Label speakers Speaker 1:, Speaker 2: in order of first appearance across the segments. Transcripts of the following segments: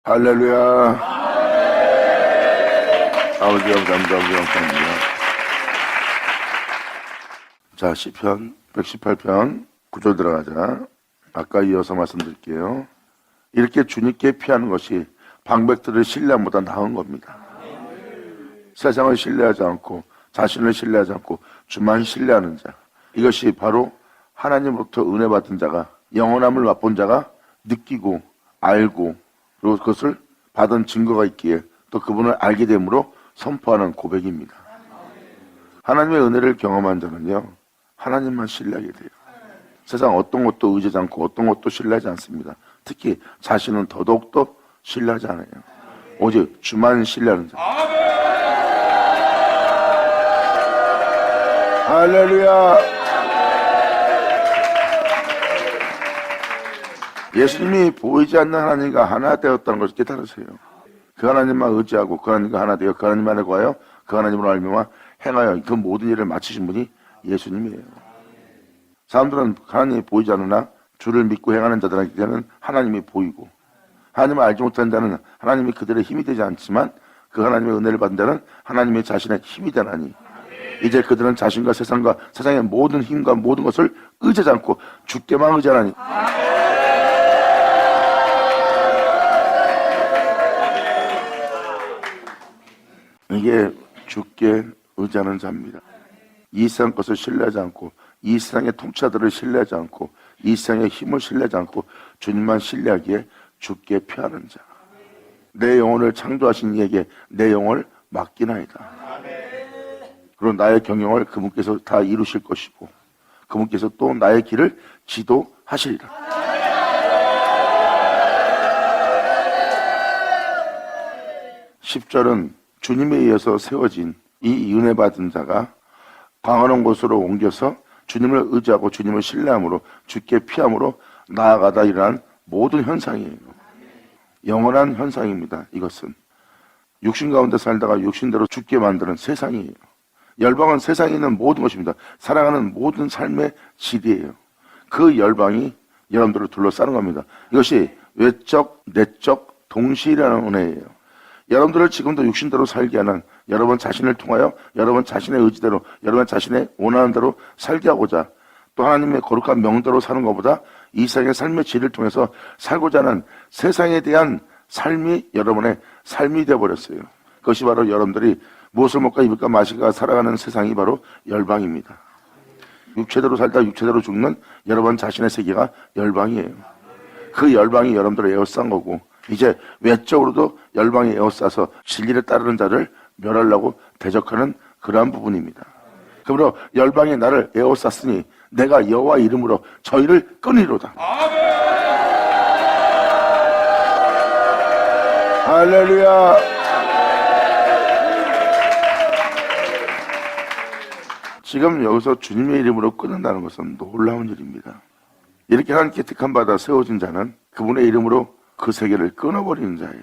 Speaker 1: 할렐루야. 아버지 감사합니다. 아버지 감사합니다. 자, 시편 118편 9절 들어가자. 아까 이어서 말씀드릴게요. 이렇게 주님께 피하는 것이 방백들을 신뢰함보다 나은 겁니다. 세상을 신뢰하지 않고 자신을 신뢰하지 않고 주만 신뢰하는 자, 이것이 바로 하나님으로부터 은혜 받은 자가, 영원함을 맛본 자가 느끼고 알고 그리고 그것을 받은 증거가 있기에 또 그분을 알게 됨으로 선포하는 고백입니다. 하나님의 은혜를 경험한 자는요, 하나님만 신뢰하게 돼요. 세상 어떤 것도 의지하지 않고 어떤 것도 신뢰하지 않습니다. 특히 자신은 더더욱더 신뢰하지 않아요. 오직 주만 신뢰하는 자. 할렐루야. 예수님이 보이지 않는 하나님과 하나 되었다는 것을 깨달으세요. 그 하나님만 의지하고 그 하나님과 하나 되어 그 하나님만에 구하여 그 하나님으로 알미와 행하여 그 모든 일을 마치신 분이 예수님이에요. 사람들은 하나님이 보이지 않으나 주를 믿고 행하는 자들에게는 하나님이 보이고, 하나님을 알지 못하는 자는 하나님이 그들의 힘이 되지 않지만 그 하나님의 은혜를 받은 자는 하나님의 자신의 힘이 되나니, 이제 그들은 자신과 세상과 세상의 모든 힘과 모든 것을 의지하지 않고 주께만 의지하나니. 이게 주께 의지하는 자입니다. 이 세상 것을 신뢰하지 않고 이 세상의 통치자들을 신뢰하지 않고 이 세상의 힘을 신뢰하지 않고 주님만 신뢰하기에 주께 피하는 자. 내 영혼을 창조하신 이에게 내 영혼을 맡기나이다. 그리고 나의 경영을 그분께서 다 이루실 것이고 그분께서 또 나의 길을 지도하시리라. (10절은) 주님에 의해서 세워진 이 은혜 받은 자가 광활한 곳으로 옮겨서 주님을 의지하고 주님을 신뢰함으로 주께 피함으로 나아가다 일어난 모든 현상이에요. 영원한 현상입니다. 이것은 육신 가운데 살다가 육신대로 죽게 만드는 세상이에요. 열방은 세상에 있는 모든 것입니다. 살아가는 모든 삶의 질이에요. 그 열방이 여러분들을 둘러싸는 겁니다. 이것이 외적, 내적 동시라는 은혜예요. 여러분들을 지금도 육신대로 살게 하는, 여러분 자신을 통하여 여러분 자신의 의지대로 여러분 자신의 원하는 대로 살게 하고자 또 하나님의 거룩한 명대로 사는 것보다 이 세상의 삶의 질을 통해서 살고자 하는 세상에 대한 삶이 여러분의 삶이 되어버렸어요. 그것이 바로 여러분들이 무엇을 먹까 입을까 마실까 살아가는 세상이 바로 열방입니다. 육체대로 살다 육체대로 죽는 여러분 자신의 세계가 열방이에요. 그 열방이 여러분들을 에워싼 거고, 이제 외적으로도 열방에 에워싸서 진리를 따르는 자를 멸하려고 대적하는 그러한 부분입니다. 그러므로 열방이 나를 에워쌌으니 내가 여호와 이름으로 저희를 끊으리로다. 할렐루야. 지금 여기서 주님의 이름으로 끊는다는 것은 놀라운 일입니다. 이렇게 하나님께 택함 받아 세워진 자는 그분의 이름으로 그 세계를 끊어버리는 자예요.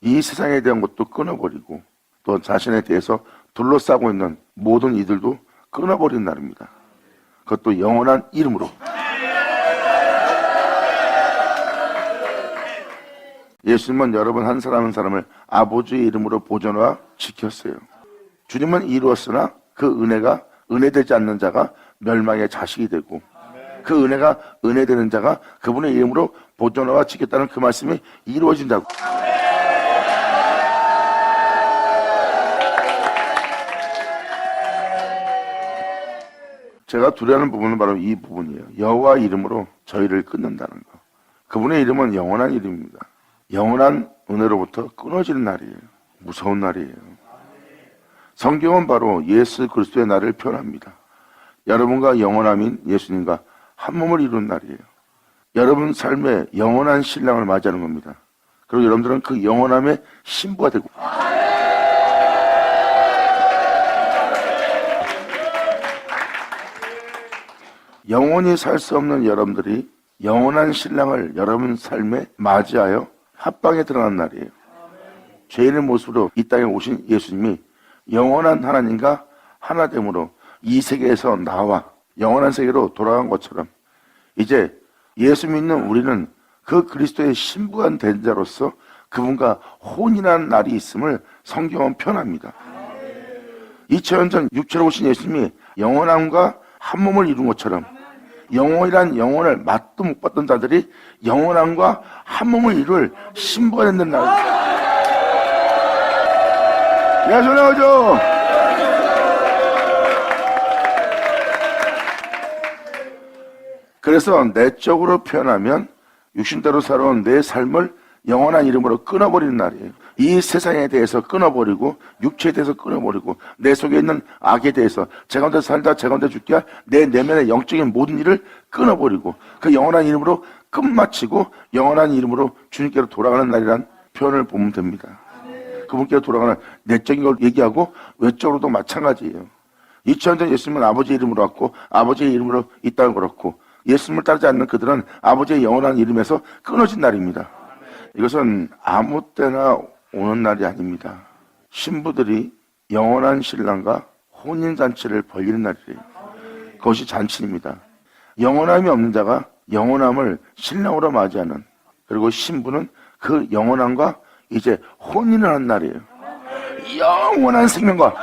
Speaker 1: 이 세상에 대한 것도 끊어버리고 또 자신에 대해서 둘러싸고 있는 모든 이들도 끊어버리는 날입니다. 그것도 영원한 이름으로. 예수님은 여러분 한 사람 한 사람을 아버지의 이름으로 보존하여 지켰어요. 주님은 이루었으나 그 은혜가 은혜되지 않는 자가 멸망의 자식이 되고 그 은혜가 은혜되는 자가 그분의 이름으로 보존하여 지켰다는 그 말씀이 이루어진다고. 제가 두려워하는 부분은 바로 이 부분이에요. 여호와 이름으로 저희를 끊는다는 거. 그분의 이름은 영원한 이름입니다. 영원한 은혜로부터 끊어지는 날이에요. 무서운 날이에요. 성경은 바로 예수 그리스도의 날을 표현합니다. 여러분과 영원함인 예수님과 한 몸을 이룬 날이에요. 여러분 삶에 영원한 신랑을 맞이하는 겁니다. 그리고 여러분들은 그 영원함의 신부가 되고, 영원히 살 수 없는 여러분들이 영원한 신랑을 여러분 삶에 맞이하여 합방에 들어간 날이에요. 죄인의 모습으로 이 땅에 오신 예수님이 영원한 하나님과 하나됨으로 이 세계에서 나와 영원한 세계로 돌아간 것처럼 이제 예수 믿는 우리는 그 그리스도의 신부가 된 자로서 그분과 혼인한 날이 있음을 성경은 표현합니다. 2000년 전 육체로 오신 예수님이 영원함과 한 몸을 이룬 것처럼 영원이란 영혼을 맛도 못 봤던 자들이 영원함과 한 몸을 이룰 신부가 된다는 날. 야, 전화오죠. 그래서 내적으로 표현하면 육신대로 살아온 내 삶을 영원한 이름으로 끊어버리는 날이에요. 이 세상에 대해서 끊어버리고 육체에 대해서 끊어버리고 내 속에 있는 악에 대해서 제 가운데 살다 제 가운데 죽게 할 내 내면의 영적인 모든 일을 끊어버리고 그 영원한 이름으로 끝마치고 영원한 이름으로 주님께로 돌아가는 날이란 표현을 보면 됩니다. 그분께로 돌아가는 내적인 걸 얘기하고 외적으로도 마찬가지예요. 2000년 전 예수님은 아버지 이름으로 왔고 아버지의 이름으로 이 땅을 걸었고 예수님을 따르지 않는 그들은 아버지의 영원한 이름에서 끊어진 날입니다. 이것은 아무 때나 오는 날이 아닙니다. 신부들이 영원한 신랑과 혼인잔치를 벌이는 날이에요. 그것이 잔치입니다. 영원함이 없는 자가 영원함을 신랑으로 맞이하는, 그리고 신부는 그 영원함과 이제 혼인을 하는 날이에요. 영원한 생명과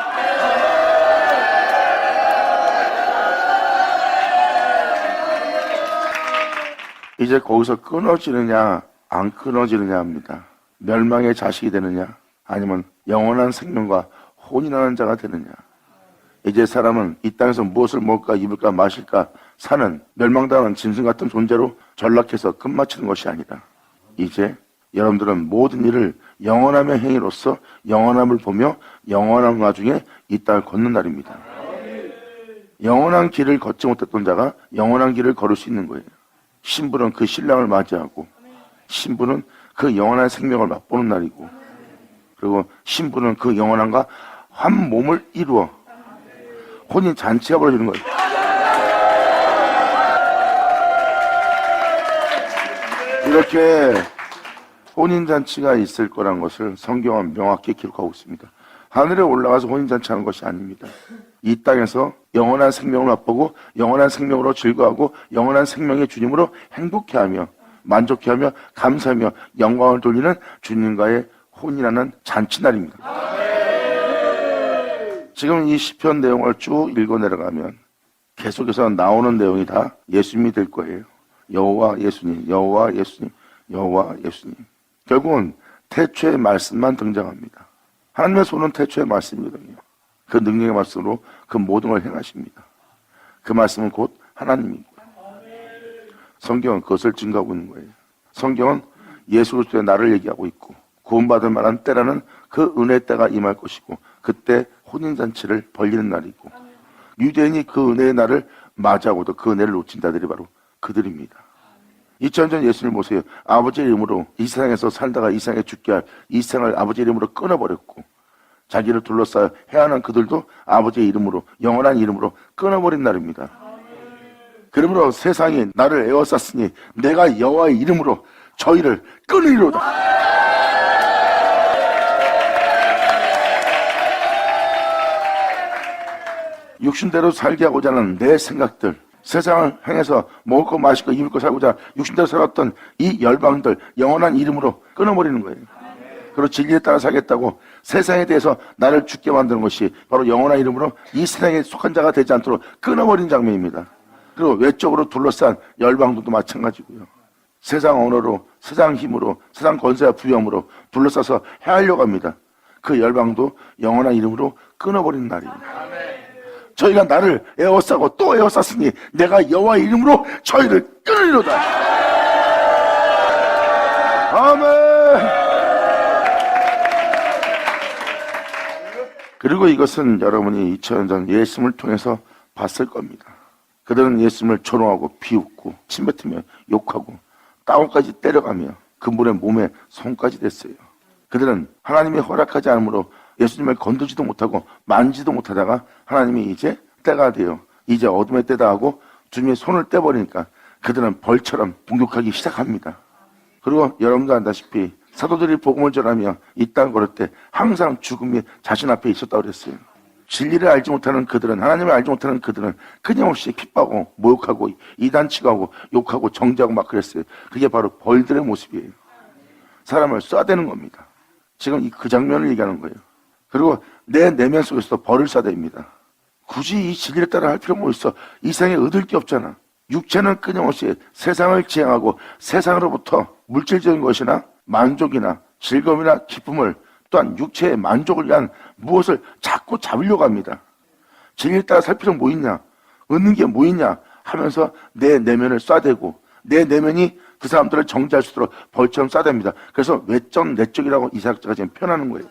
Speaker 1: 이제 거기서 끊어지느냐 안 끊어지느냐 합니다. 멸망의 자식이 되느냐 아니면 영원한 생명과 혼인하는 자가 되느냐. 이제 사람은 이 땅에서 무엇을 먹을까 입을까 마실까 사는 멸망당한 짐승 같은 존재로 전락해서 끝마치는 것이 아니라 이제 여러분들은 모든 일을 영원함의 행위로서 영원함을 보며 영원함 와중에 이 땅을 걷는 날입니다. 영원한 길을 걷지 못했던 자가 영원한 길을 걸을 수 있는 거예요. 신부는 그 신랑을 맞이하고 신부는 그 영원한 생명을 맛보는 날이고, 그리고 신부는 그 영원함과 한 몸을 이루어 혼인 잔치가 벌어지는 거예요. 이렇게 혼인 잔치가 있을 거란 것을 성경은 명확히 기록하고 있습니다. 하늘에 올라가서 혼인 잔치하는 것이 아닙니다. 이 땅에서 영원한 생명을 맛보고 영원한 생명으로 즐거워하고 영원한 생명의 주님으로 행복해하며 만족해하며 감사하며 영광을 돌리는 주님과의 혼인하는 잔치날입니다. 지금 이 시편 내용을 쭉 읽어 내려가면 계속해서 나오는 내용이 다 예수님이 될 거예요. 여호와 예수님, 여호와 예수님, 여호와 예수님. 결국은 태초의 말씀만 등장합니다. 하나님의 손은 태초의 말씀이거든요. 그 능력의 말씀으로 그 모든 걸 행하십니다. 그 말씀은 곧 하나님이고요. 성경은 그것을 증거하고 있는 거예요. 성경은 예수 그리스도의 날을 얘기하고 있고 구원받을 만한 때라는 그 은혜의 때가 임할 것이고 그때 혼인잔치를 벌리는 날이고 유대인이 그 은혜의 날을 맞이하고도 그 은혜를 놓친 자들이 바로 그들입니다. 2000년 전 예수님을 보세요. 아버지의 이름으로 이 세상에서 살다가 이 세상에 죽게 할 이 세상을 아버지의 이름으로 끊어버렸고 자기를 둘러싸여 해하는 그들도 아버지의 이름으로 영원한 이름으로 끊어버린 날입니다. 그러므로 세상이 나를 에워쌌으니 내가 여호와의 이름으로 저희를 끊으리로다. 육신대로 살게 하고자 하는 내 생각들, 세상을 향해서 먹을 거 마실 거 입을 거 살고자 육신대로 살았던 이 열방들 영원한 이름으로 끊어버리는 거예요. 그리고 진리에 따라 살겠다고 세상에 대해서 나를 죽게 만드는 것이 바로 영원한 이름으로 이 세상에 속한 자가 되지 않도록 끊어버린 장면입니다. 그리고 외적으로 둘러싼 열방들도 마찬가지고요. 세상 언어로, 세상 힘으로, 세상 권세와 부여함으로 둘러싸서 해하려고 합니다. 그 열방도 영원한 이름으로 끊어버리는 날입니다. 저희가 나를 에워싸고 또 에워쌌으니 내가 여호와의 이름으로 저희를 끊으리로다. 아멘. 그리고 이것은 여러분이 2000년 전 예수님을 통해서 봤을 겁니다. 그들은 예수님을 조롱하고 비웃고 침뱉으며 욕하고 따옴까지 때려가며 그분의 몸에 손까지 댔어요. 그들은 하나님이 허락하지 않으므로 예수님을 건드지도 못하고 만지도 못하다가 하나님이 이제 때가 돼요. 이제 어둠의 때다 하고 주님의 손을 떼버리니까 그들은 벌처럼 공격하기 시작합니다. 그리고 여러분도 안다시피 사도들이 복음을 전하며 이 땅 걸을 때 항상 죽음이 자신 앞에 있었다고 그랬어요. 진리를 알지 못하는 그들은, 하나님을 알지 못하는 그들은 끊임없이 핍박하고 모욕하고 이단치고 하고 욕하고 정죄하고 막 그랬어요. 그게 바로 벌들의 모습이에요. 사람을 쏴대는 겁니다. 지금 그 장면을 얘기하는 거예요. 그리고 내 내면 속에서도 벌을 쏴댑니다. 굳이 이 진리를 따라 할 필요가 뭐 있어? 이 세상에 얻을 게 없잖아. 육체는 끊임없이 세상을 지향하고 세상으로부터 물질적인 것이나 만족이나 즐거움이나 기쁨을, 또한 육체의 만족을 위한 무엇을 자꾸 잡으려고 합니다. 진리를 따라 살 필요가 뭐 있냐? 얻는 게 뭐 있냐? 하면서 내 내면을 쏴대고 내 내면이 그 사람들을 정죄할 수 있도록 벌처럼 쏴댑니다. 그래서 외적, 내적이라고 이사학자가 지금 표현하는 거예요.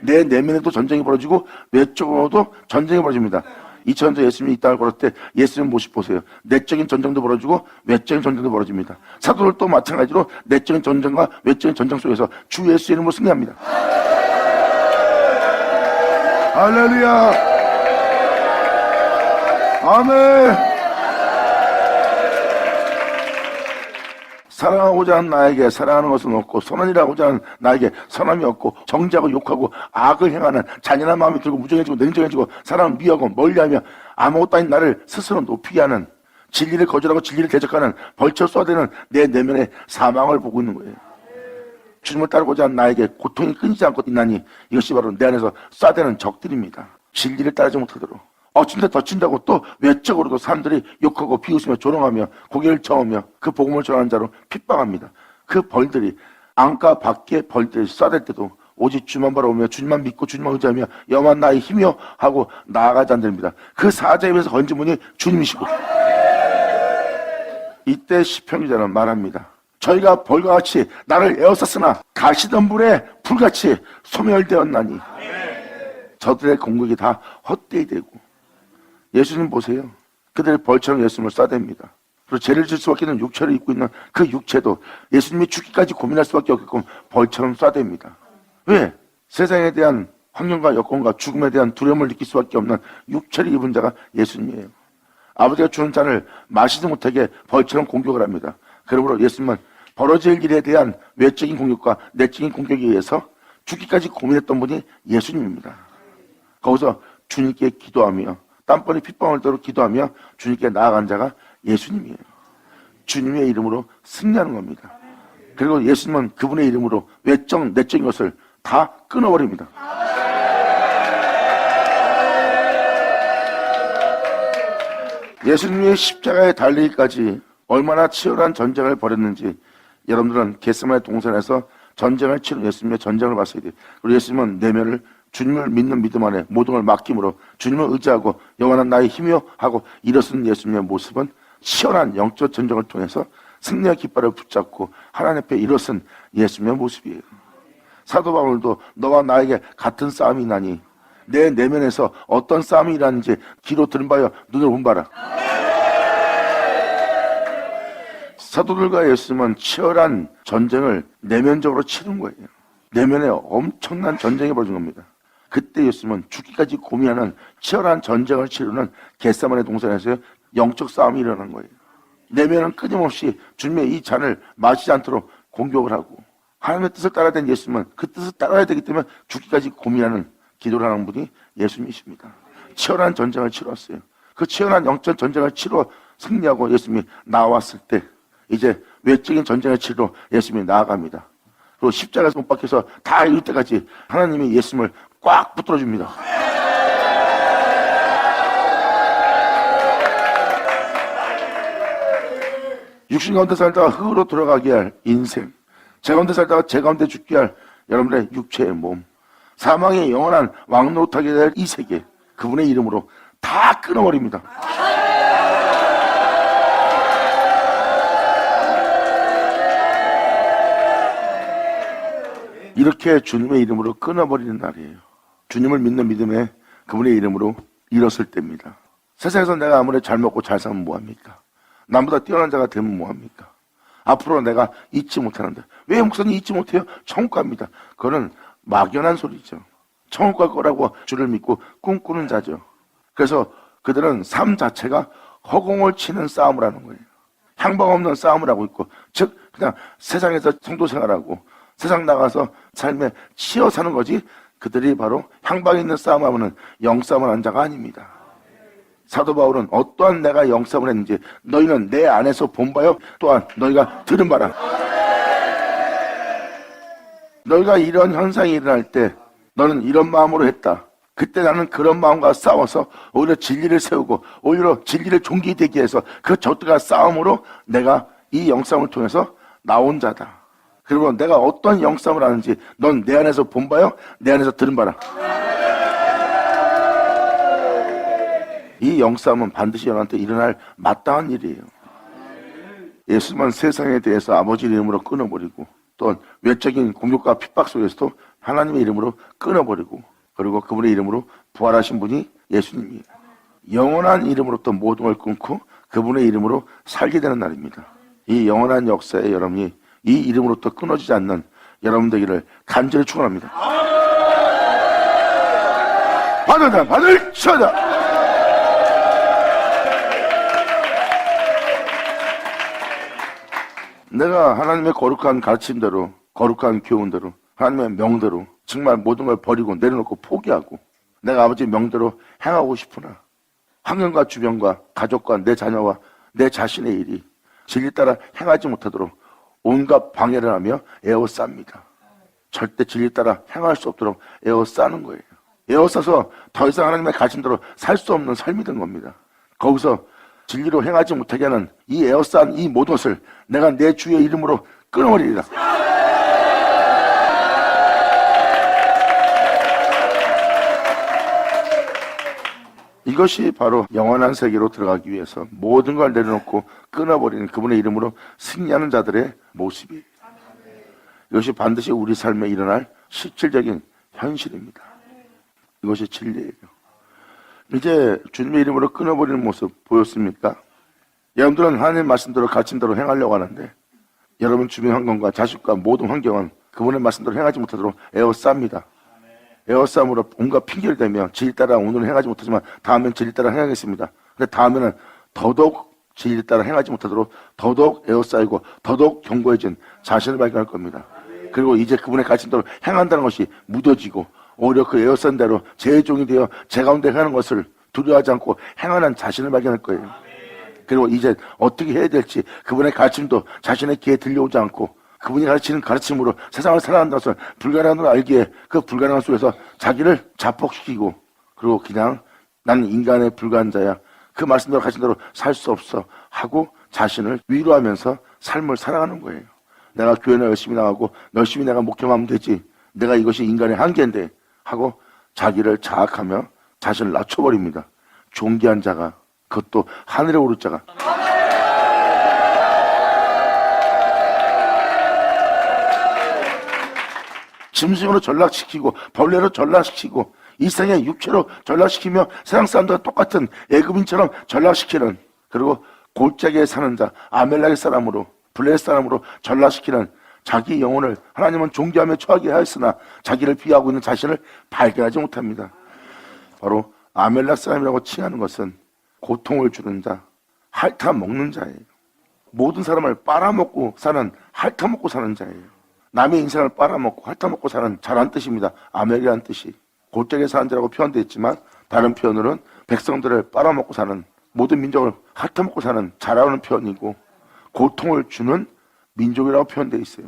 Speaker 1: 내 내면에도 전쟁이 벌어지고 외적으로도 전쟁이 벌어집니다. 2000년도 예수님이 이 땅을 걸을 때 예수님 모습 보세요. 내적인 전쟁도 벌어지고 외적인 전쟁도 벌어집니다. 사도들도 마찬가지로 내적인 전쟁과 외적인 전쟁 속에서 주 예수 이름으로 승리합니다. 할렐루야. 아멘. 사랑하고자 하는 나에게 사랑하는 것은 없고, 선언이라고자 하는 나에게 선함이 없고, 정죄하고 욕하고 악을 행하는 잔인한 마음이 들고 무정해지고 냉정해지고 사람을 미워하고 멀리하며 아무것도 아닌 나를 스스로 높이게 하는, 진리를 거절하고 진리를 대적하는 벌쳐 쏘아대는 내 내면의 사망을 보고 있는 거예요. 주님을 따르고자 하는 나에게 고통이 끊이지 않고 있나니 이것이 바로 내 안에서 쏴대는 적들입니다. 진리를 따르지 못하도록 진짜 더 친다고 또 외적으로도 사람들이 욕하고 비웃으며 조롱하며 고개를 저으며 그 복음을 전하는 자로 핍박합니다. 그 벌들이 안가 밖에 벌들이 쏴댈 때도 오직 주만 바라보며 주님만 믿고 주님만 의지하며 여호와는 나의 힘이여 하고 나아가지 않습니다. 그 사자 입에서 건진 분이 주님이시고, 이때 시편기자는 말합니다. 저희가 벌과 같이 나를 에워쌌으나 가시던 불에 불같이 소멸되었나니 저들의 공격이 다 헛되이 되고. 예수님 보세요. 그들의 벌처럼 예수님을 쏴댑니다. 그리고 죄를 질 수밖에 없는 육체를 입고 있는 그 육체도 예수님이 죽기까지 고민할 수밖에 없게끔 벌처럼 쏴댑니다. 왜? 세상에 대한 환경과 여건과 죽음에 대한 두려움을 느낄 수밖에 없는 육체를 입은 자가 예수님이에요. 아버지가 주는 잔을 마시지 못하게 벌처럼 공격을 합니다. 그러므로 예수님은 벌어질 일에 대한 외적인 공격과 내적인 공격에 의해서 죽기까지 고민했던 분이 예수님입니다. 거기서 주님께 기도하며 땀번에 핏방울 대로 기도하며 주님께 나아간 자가 예수님이에요. 주님의 이름으로 승리하는 겁니다. 그리고 예수님은 그분의 이름으로 외적, 내적인 것을 다 끊어버립니다. 예수님이 십자가에 달리기까지 얼마나 치열한 전쟁을 벌였는지 여러분들은 겟세마네 동산에서 전쟁을 치른 예수님의 전쟁을 봤어야 돼요. 그리고 예수님은 내면을 주님을 믿는 믿음 안에 모든 걸 맡김으로 주님을 의지하고 여호와는 나의 힘이요 하고 일어선 예수님의 모습은 치열한 영적 전쟁을 통해서 승리의 깃발을 붙잡고 하나님 앞에 일어선 예수님의 모습이에요. 사도 바울도 너와 나에게 같은 싸움이 나니 내 내면에서 어떤 싸움이 일하는지 귀로 들은 바여 눈으로 본 바라. 사도들과 예수님은 치열한 전쟁을 내면적으로 치른 거예요. 내면에 엄청난 전쟁이 벌어진 겁니다. 그때 예수님은 죽기까지 고민하는 치열한 전쟁을 치르는 겟세마네 동산에서 영적 싸움이 일어난 거예요. 내면은 끊임없이 주님의 이 잔을 마시지 않도록 공격을 하고, 하나님의 뜻을 따라야 되는 예수님은 그 뜻을 따라야 되기 때문에 죽기까지 고민하는 기도를 하는 분이 예수님이십니다. 치열한 전쟁을 치렀어요. 그 치열한 영적 전쟁을 치러 승리하고 예수님이 나왔을 때 이제 외적인 전쟁을 치러 예수님이 나아갑니다. 그리고 십자가에서 못 박혀서 다 이룰 때까지 하나님이 예수님을 꽉 붙들어줍니다. 육신 가운데 살다가 흙으로 들어가게 할 인생, 제 가운데 살다가 제 가운데 죽게 할 여러분의 육체의 몸, 사망의 영원한 왕노릇하게 될 이 세계, 그분의 이름으로 다 끊어버립니다. 이렇게 주님의 이름으로 끊어버리는 날이에요. 주님을 믿는 믿음에 그분의 이름으로 일었을 때입니다. 세상에서 내가 아무리 잘 먹고 잘 살면 뭐합니까? 남보다 뛰어난 자가 되면 뭐합니까? 앞으로 내가 잊지 못하는데, 왜 목사님 잊지 못해요? 천국 갑니다. 그거는 막연한 소리죠. 천국 갈 거라고 주를 믿고 꿈꾸는 자죠. 그래서 그들은 삶 자체가 허공을 치는 싸움을 하는 거예요. 향방 없는 싸움을 하고 있고, 즉 그냥 세상에서 성도 생활하고 세상 나가서 삶에 치여 사는 거지, 그들이 바로 향방에 있는 싸움하면은 영싸움을 한 자가 아닙니다. 사도 바울은 어떠한 내가 영싸움을 했는지 너희는 내 안에서 본 바요, 또한 너희가 들은 바라. 너희가 이런 현상이 일어날 때 너는 이런 마음으로 했다. 그때 나는 그런 마음과 싸워서 오히려 진리를 세우고 오히려 진리를 종기되게 해서 그 적들과 싸움으로 내가 이 영상을 통해서 나온 자다. 그리고 내가 어떤 영상을 하는지 넌 내 안에서 본 바요, 내 안에서 들은 바라. 이 영상은 반드시 너한테 일어날 마땅한 일이에요. 예수만 세상에 대해서 아버지 이름으로 끊어버리고 또 외적인 공격과 핍박 속에서도 하나님의 이름으로 끊어버리고 그리고 그분의 이름으로 부활하신 분이 예수님이에요. 영원한 이름으로 또 모든 걸 끊고 그분의 이름으로 살게 되는 날입니다. 이 영원한 역사에 여러분이 이 이름으로 또 끊어지지 않는 여러분 되기를 간절히 축원합니다. 받으다 받을 쳐다. 내가 하나님의 거룩한 가르침대로 거룩한 교훈대로 하나님의 명대로 정말 모든 걸 버리고 내려놓고 포기하고 내가 아버지 명대로 행하고 싶으나 환경과 주변과 가족과 내 자녀와 내 자신의 일이 진리 따라 행하지 못하도록 온갖 방해를 하며 에워쌉니다. 절대 진리 따라 행할 수 없도록 에워싸는 거예요. 에워싸서 더 이상 하나님의 가르침대로 살 수 없는 삶이 된 겁니다. 거기서 진리로 행하지 못하게 하는 이 에워싼 이 모든 것을 내가 내 주의 이름으로 끊어버리리라. 이것이 바로 영원한 세계로 들어가기 위해서 모든 걸 내려놓고 끊어버리는 그분의 이름으로 승리하는 자들의 모습이에요. 이것이 반드시 우리 삶에 일어날 실질적인 현실입니다. 이것이 진리예요. 이제 주님의 이름으로 끊어버리는 모습 보였습니까? 여러분들은 하나님의 말씀대로 가르침대로 행하려고 하는데 여러분 주변 환경과 자식과 모든 환경은 그분의 말씀대로 행하지 못하도록 에워쌉니다. 에워싸움으로 온갖 핑계를 대며 진리 따라 오늘은 행하지 못하지만 다음엔 진리 따라 행하겠습니다. 근데 다음에는 더더욱 진리 따라 행하지 못하도록 더더욱 에워싸이고 더더욱 견고해진 자신을 발견할 겁니다. 그리고 이제 그분의 가르침대로 행한다는 것이 무뎌지고 오히려 그 에워싼 대로 제 종이 되어 제 가운데 행하는 것을 두려워하지 않고 행하는 자신을 발견할 거예요. 그리고 이제 어떻게 해야 될지 그분의 가르침도 자신의 귀에 들려오지 않고 그분이 가르치는 가르침으로 세상을 살아간다는 것을 불가능한 걸 알기에 그 불가능한 속에서 자기를 자폭시키고 그리고 그냥 나는 인간의 불가한 자야. 그 말씀대로 가르친 대로 살 수 없어 하고 자신을 위로하면서 삶을 살아가는 거예요. 내가 교회나 열심히 나가고 열심히 내가 목회하면 되지. 내가 이것이 인간의 한계인데 하고 자기를 자학하며 자신을 낮춰버립니다. 존귀한 자가 그것도 하늘에 오를 자가 짐승으로 전락시키고 벌레로 전락시키고 이 세상의 육체로 전락시키며 세상 사람들과 똑같은 애굽인처럼 전락시키는 그리고 골짜기에 사는 자 아멜렉의 사람으로 블레셋 사람으로 전락시키는 자기 영혼을 하나님은 존귀하며 처하게 하였으나 자기를 비하고 있는 자신을 발견하지 못합니다. 바로 아멜렉 사람이라고 칭하는 것은 고통을 주는 자, 핥아먹는 자예요. 모든 사람을 빨아먹고 사는, 핥아먹고 사는 자예요. 남의 인생을 빨아먹고 핥아먹고 사는 자란 뜻입니다. 아멜이라는 뜻이. 골짜기에 사는 자라고 표현되어 있지만 다른 표현으로는 백성들을 빨아먹고 사는 모든 민족을 핥아먹고 사는 자라는 표현이고 고통을 주는 민족이라고 표현되어 있어요.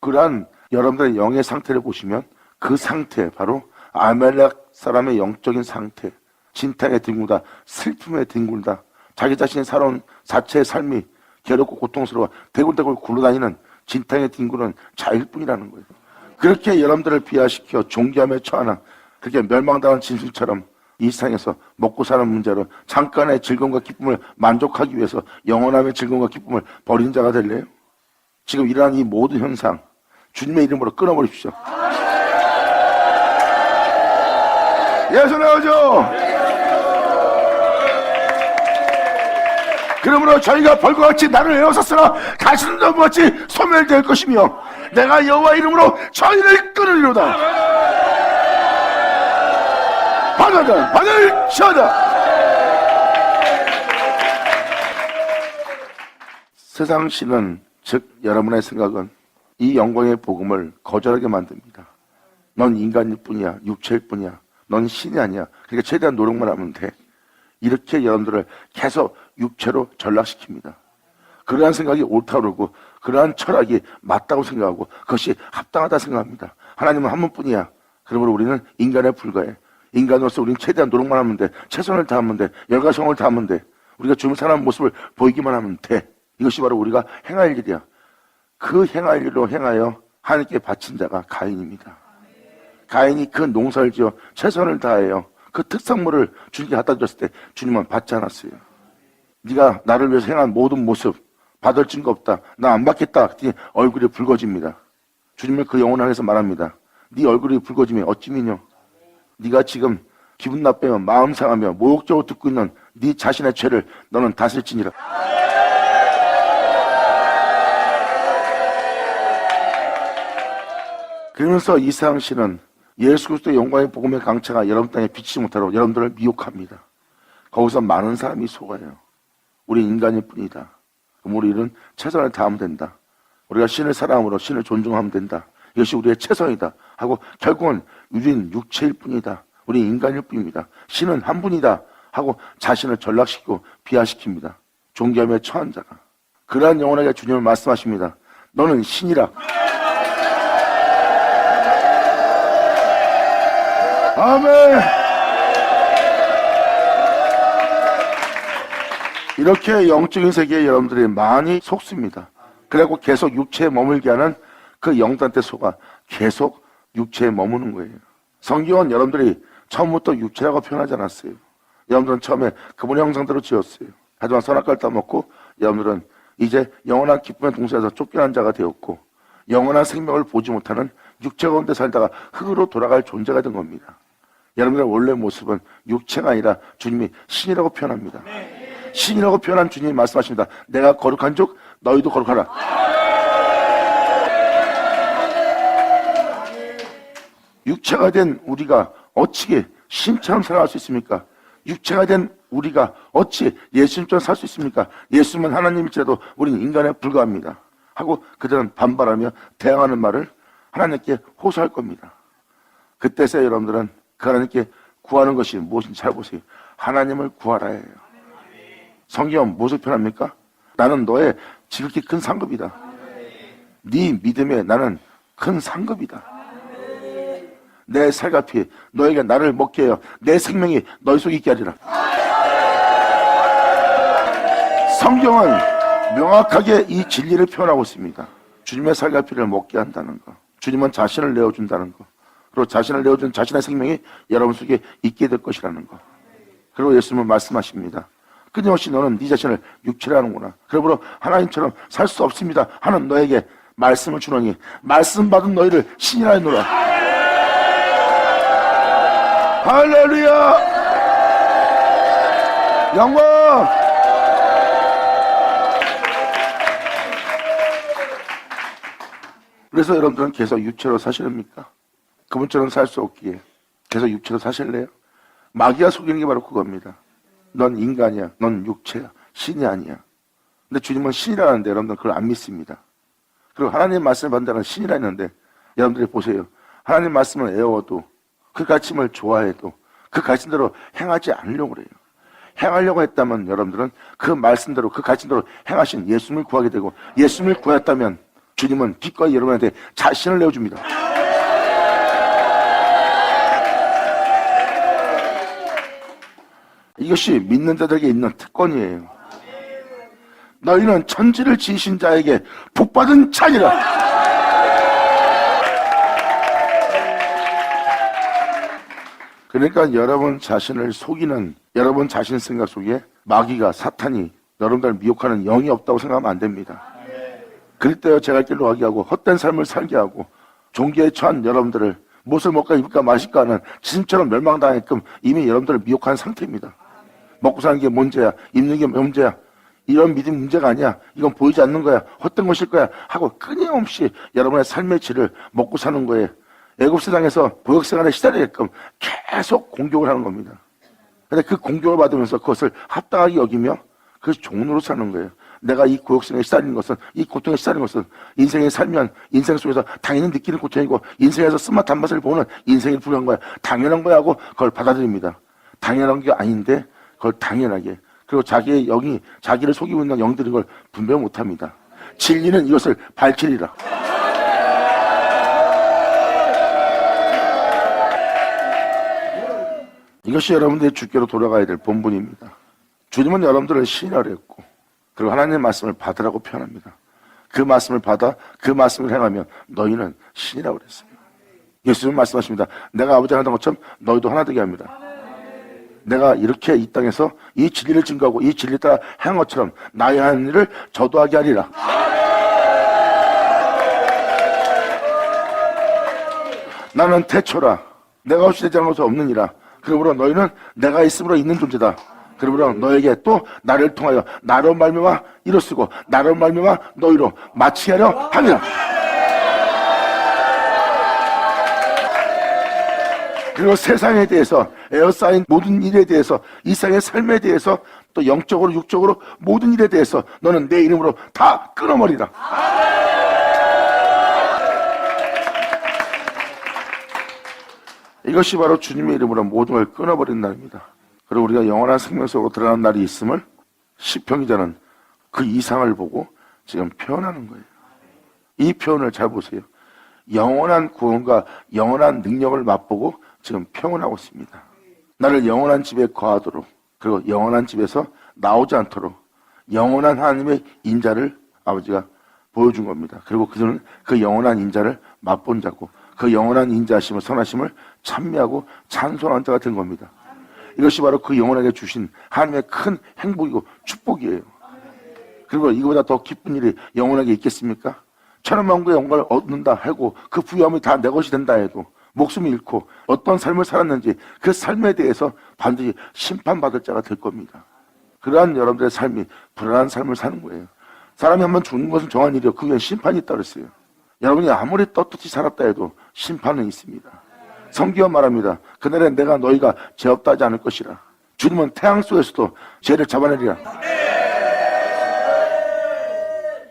Speaker 1: 그러한 여러분들의 영의 상태를 보시면 그 상태 바로 아멜렉 사람의 영적인 상태 진탕에 뒹굴다 슬픔에 뒹굴다 자기 자신이 살아온 자체의 삶이 괴롭고 고통스러워 대굴대굴 굴러다니는 진탕에 뒹구는 자일 뿐이라는 거예요. 그렇게 여러분들을 비하시켜 존귀함에 처하나 그렇게 멸망당한 짐승처럼 이 세상에서 먹고 사는 문제로 잠깐의 즐거움과 기쁨을 만족하기 위해서 영원함의 즐거움과 기쁨을 버린 자가 될래요? 지금 일어난 이 모든 현상 주님의 이름으로 끊어버리십시오. 예수 나오죠. 그러므로 저희가 벌과 같이 나를 에워쌌으나 다시는 너무같이 소멸될 것이며 내가 여호와 이름으로 저희를 끊으리로다. 받아라 받을지어다. 세상 신은 즉 여러분의 생각은 이 영광의 복음을 거절하게 만듭니다. 넌 인간일 뿐이야. 육체일 뿐이야. 넌 신이 아니야. 그러니까 최대한 노력만 하면 돼. 이렇게 여러분들을 계속 육체로 전락시킵니다. 그러한 생각이 옳다고 그러고 그러한 철학이 맞다고 생각하고 그것이 합당하다 생각합니다. 하나님은 한 분뿐이야. 그러므로 우리는 인간에 불과해. 인간으로서 우리는 최대한 노력만 하면 돼. 최선을 다하면 돼. 열과 성을 다하면 돼. 우리가 주님을 사랑하는 모습을 보이기만 하면 돼. 이것이 바로 우리가 행할 일이야. 그 행할 일로 행하여 하나님께 바친 자가 가인입니다. 가인이 그 농사를 지어 최선을 다하여 그 특산물을 주님께 갖다 줬을 때 주님은 받지 않았어요. 네가 나를 위해서 행한 모든 모습 받을 증거 없다. 나 안 받겠다. 그랬더니 얼굴이 붉어집니다. 주님은 그 영혼 안에서 말합니다. 네 얼굴이 붉어지면 어찌 미뇨? 네가 지금 기분 나쁘며 마음 상하며 모욕적으로 듣고 있는 네 자신의 죄를 너는 다스릴지니라. 그러면서 이사야 씨는 예수 그리스도의 영광의 복음의 강차가 여러분 땅에 비치지 못하도록 여러분들을 미혹합니다. 거기서 많은 사람이 속아요. 우리 인간일 뿐이다. 그럼 우리는 최선을 다하면 된다. 우리가 신을 사랑함으로 신을 존중하면 된다. 이것이 우리의 최선이다 하고 결국은 우리는 육체일 뿐이다. 우리 인간일 뿐입니다. 신은 한 분이다 하고 자신을 전락시키고 비하시킵니다. 존귀함에 처한 자가. 그러한 영혼에게 주님은 말씀하십니다. 너는 신이라. 아멘. 이렇게 영적인 세계에 여러분들이 많이 속습니다. 그리고 계속 육체에 머물게 하는 그 영단테 속아 계속 육체에 머무는 거예요. 성경은 여러분들이 처음부터 육체라고 표현하지 않았어요. 여러분들은 처음에 그분의 형상대로 지었어요. 하지만 선악과를 따먹고 여러분들은 이제 영원한 기쁨의 동산에서 쫓겨난 자가 되었고 영원한 생명을 보지 못하는 육체 가운데 살다가 흙으로 돌아갈 존재가 된 겁니다. 여러분들의 원래 모습은 육체가 아니라 주님이 신이라고 표현합니다. 신이라고 표현한 주님이 말씀하십니다. 내가 거룩한 족 너희도 거룩하라. 육체가 된 우리가 어찌 신처럼 살아갈 수 있습니까? 육체가 된 우리가 어찌 예수님처럼 살 수 있습니까? 예수님은 하나님일지라도 우리는 인간에 불과합니다. 하고 그들은 반발하며 대항하는 말을 하나님께 호소할 겁니다. 그때서야 여러분들은 그 하나님께 구하는 것이 무엇인지 잘 보세요. 하나님을 구하라 해요. 성경은 무엇을 표현합니까? 나는 너의 지극히 큰 상급이다. 네 믿음에 나는 큰 상급이다. 내 살갑이 너에게 나를 먹게 하여 내 생명이 너희 속에 있게 하리라. 성경은 명확하게 이 진리를 표현하고 있습니다. 주님의 살갑이를 먹게 한다는 것. 주님은 자신을 내어준다는 것. 그리고 자신을 내어준 자신의 생명이 여러분 속에 있게 될 것이라는 것. 그리고 예수님은 말씀하십니다. 끊임없이 너는 네 자신을 육체로 하는구나. 그러므로 하나님처럼 살 수 없습니다 하는 너에게 말씀을 주노니 말씀 받은 너희를 신이라 하노라. 할렐루야. 영광. 그래서 여러분들은 계속 육체로 사시렵니까? 그분처럼 살 수 없기에 계속 육체로 사실래요? 마귀가 속이는 게 바로 그겁니다. 넌 인간이야. 넌 육체야. 신이 아니야. 근데 주님은 신이라는데 여러분들은 그걸 안 믿습니다. 그리고 하나님 말씀을 받는다는 신이라 했는데 여러분들이 보세요. 하나님 말씀을 애워도 그 가르침을 좋아해도 그 가르침대로 행하지 않으려고 그래요. 행하려고 했다면 여러분들은 그 말씀대로 그 가르침대로 행하신 예수님을 구하게 되고 예수님을 구했다면 주님은 기꺼이 여러분한테 자신을 내어줍니다. 이것이 믿는 자들에게 있는 특권이에요. 너희는 천지를 지으신 자에게 복받은 자니라. 그러니까 여러분 자신을 속이는 여러분 자신 생각 속에 마귀가 사탄이 여러분들을 미혹하는 영이 없다고 생각하면 안 됩니다. 그럴 때 제가 길로 가게 하고 헛된 삶을 살게 하고 종교에 처한 여러분들을 무엇을 먹을까 입을까 마실까 하는 지심처럼 멸망당하게끔 이미 여러분들을 미혹한 상태입니다. 먹고 사는 게 문제야. 입는 게 문제야. 이런 믿음이 문제가 아니야. 이건 보이지 않는 거야. 헛된 것일 거야. 하고 끊임없이 여러분의 삶의 질을 먹고 사는 거에 애굽 세상에서 보역 생활에 시달리게끔 계속 공격을 하는 겁니다. 근데 그 공격을 받으면서 그것을 합당하게 여기며 그 종로로 사는 거예요. 내가 이 고역생에 시달리는 것은 이 고통에 시달리는 것은 인생에 살면 인생 속에서 당연히 느끼는 고통이고 인생에서 쓴맛 단맛을 보는 인생이 불행한 거야. 당연한 거야 하고 그걸 받아들입니다. 당연한 게 아닌데 그걸 당연하게 그리고 자기의 영이 자기를 속이고 있는 영들인 걸 분별 못합니다. 진리는 이것을 밝히리라. 이것이 여러분들의 주께로 돌아가야 될 본분입니다. 주님은 여러분들을 신이라고 했고, 그리고 하나님의 말씀을 받으라고 표현합니다. 그 말씀을 받아 그 말씀을 행하면 너희는 신이라고 그랬습니다. 예수님 말씀하십니다. 내가 아버지가 하던 것처럼 너희도 하나 되게 합니다. 내가 이렇게 이 땅에서 이 진리를 증거하고 이 진리를 따라 행한 것처럼 나의 하는 일을 저도 하게 하리라. 나는 태초라. 내가 없이 되지 않은 것이 없느니라. 그러므로 너희는 내가 있음으로 있는 존재다. 그러므로 너에게 또 나를 통하여 나로 말미암아 이루쓰고 나로 말미암아 너희로 마치게 하려 함이라. 그리고 세상에 대해서 에어싸인 모든 일에 대해서 이 세상의 삶에 대해서 또 영적으로 육적으로 모든 일에 대해서 너는 내 이름으로 다 끊어버리라. 이것이 바로 주님의 이름으로 모든 걸 끊어버린 날입니다. 그리고 우리가 영원한 생명 속으로 들어가는 날이 있음을 시편 기자는 그 이상을 보고 지금 표현하는 거예요. 이 표현을 잘 보세요. 영원한 구원과 영원한 능력을 맛보고 지금 표현하고 있습니다. 나를 영원한 집에 거하도록, 그리고 영원한 집에서 나오지 않도록 영원한 하나님의 인자를 아버지가 보여준 겁니다. 그리고 그들은 그 영원한 인자를 맛본 자고 그 영원한 인자하심을 선하심을 찬미하고 찬송한 자가 된 겁니다. 이것이 바로 그 영혼에게 주신 하나님의 큰 행복이고 축복이에요. 그리고 이거보다 더 기쁜 일이 영혼에게 있겠습니까? 천연만국의 영광을 얻는다 하고 그 부유함이 다 내 것이 된다 해도 목숨을 잃고 어떤 삶을 살았는지 그 삶에 대해서 반드시 심판받을 자가 될 겁니다. 그러한 여러분들의 삶이 불안한 삶을 사는 거예요. 사람이 한번 죽는 것은 정한 일이요. 그 위에 심판이 있다고 그랬어요. 여러분이 아무리 떳떳이 살았다 해도 심판은 있습니다. 성경은 말합니다. 그날에 내가 너희가 죄 없다 하지 않을 것이라. 주님은 태양 속에서도 죄를 잡아내리라.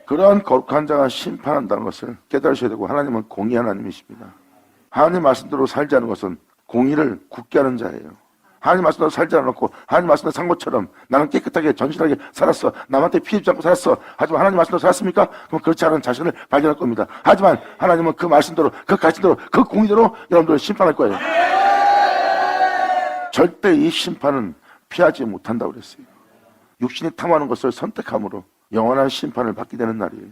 Speaker 1: 그러한 거룩한 자가 심판한다는 것을 깨달으셔야 되고, 하나님은 공의한 하나님이십니다. 하나님 말씀대로 살지 않은 것은 공의를 굳게 하는 자예요. 하나님 말씀대로 살지 않았고 하나님 말씀대로 산 것처럼 나는 깨끗하게 전실하게 살았어, 남한테 피해 주지 않고 살았어, 하지만 하나님 말씀대로 살았습니까? 그럼 그렇지 않은 자신을 발견할 겁니다. 하지만 하나님은 그 말씀대로, 그 가치대로, 그 공의대로 여러분들을 심판할 거예요. 절대 이 심판은 피하지 못한다고 그랬어요. 육신이 탐하는 것을 선택함으로 영원한 심판을 받게 되는 날이에요.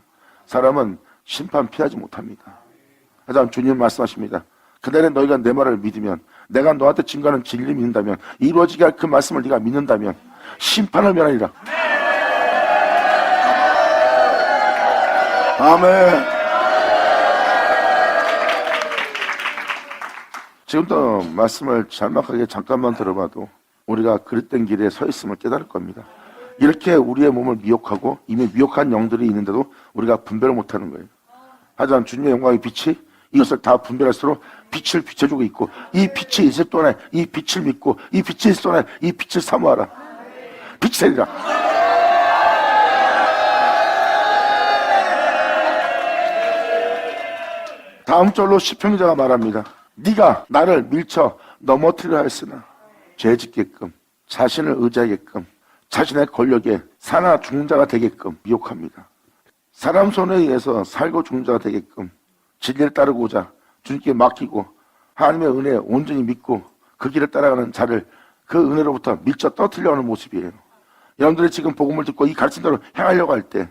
Speaker 1: 사람은 심판 피하지 못합니다. 하지만 주님 말씀하십니다. 그날에 너희가 내 말을 믿으면, 내가 너한테 증거하는 진리를 믿는다면, 이루어지게 할 그 말씀을 네가 믿는다면 심판을 면하리라. 아멘. 지금도 말씀을 잘막하게 잠깐만 들어봐도 우리가 그릇된 길에 서 있음을 깨달을 겁니다. 이렇게 우리의 몸을 미혹하고 이미 미혹한 영들이 있는데도 우리가 분별을 못하는 거예요. 하지만 주님의 영광의 빛이 이것을 다 분별할수록 빛을 비춰주고 있고, 이 빛이 있을 동안에 이 빛을 믿고, 이 빛이 있을 동안에 이 빛을 사모하라. 빛이 되리라. 다음 절로 시편 기자가 말합니다. 네가 나를 밀쳐 넘어뜨리려 했으나 죄 짓게끔, 자신을 의지하게끔, 자신의 권력에 사나 죽는 자가 되게끔 미혹합니다. 사람 손에 의해서 살고 죽는 자가 되게끔 진리를 따르고자 주님께 맡기고 하나님의 은혜에 온전히 믿고 그 길을 따라가는 자를 그 은혜로부터 밀쳐 떨어뜨리려고 하는 모습이에요. 여러분들이 지금 복음을 듣고 이 가르침대로 행하려고 할 때